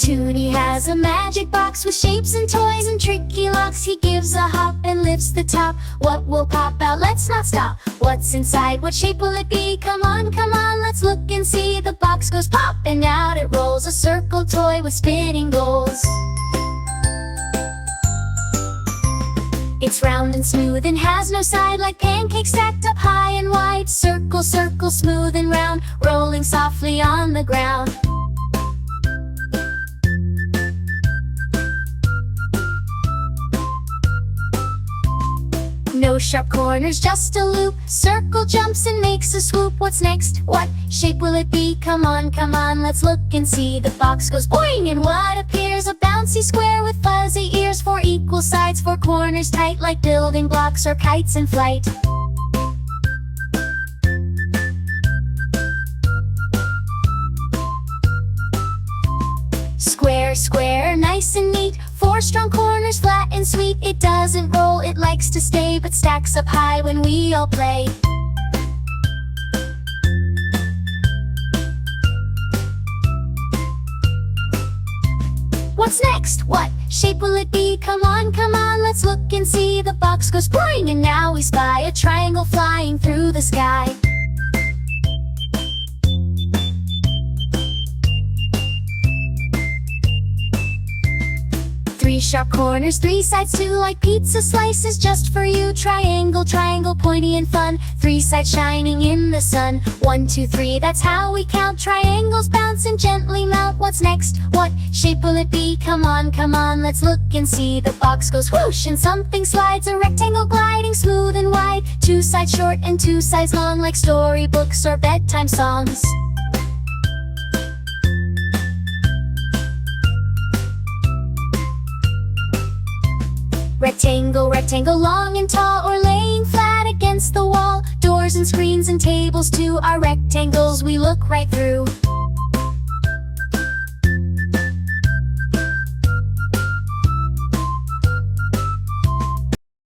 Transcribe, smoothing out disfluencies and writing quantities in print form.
Tuni has a magic box with shapes and toys and tricky locks. He gives a hop and lifts the top. What will pop out? Let's not stop. What's inside? What shape will it be? Come on, let's look and see. The box goes pop and out it rolls. A circle toy with spinning goals. It's round and smooth and has no side, like pancakes stacked up high and wide. Circle, circle, smooth and round, rolling softly on the ground. No sharp corners, just a loop. Circle jumps and makes a swoop. What's next? What shape will it be? Come on, let's look and see. The box goes boing and what appears? A bouncy square with fuzzy ears. 4 equal sides, 4 corners tight, like building blocks or kites in flight. Square, square, nice and neat. 4 strong corners, flat and sweet. It doesn't roll, it likes to stay, but stacks up high when we all play. What's next? What shape will it be? Come on, let's look and see. The box goes boing and now we spy a triangle flying through the sky. Three sharp corners, 3 sides too, like pizza slices just for you. Triangle, triangle, pointy and fun. 3 sides shining in the sun. 1, 2, 3, that's how we count. Triangles bounce and gently mount. What's next? What shape will it be? Come on, let's look and see. The box goes whoosh and something slides. A rectangle gliding smooth and wide. 2 sides short and 2 sides long, like storybooks or bedtime songs. Rectangle, rectangle, long and tall, or laying flat against the wall. Doors and screens and tables too are rectangles we look right through.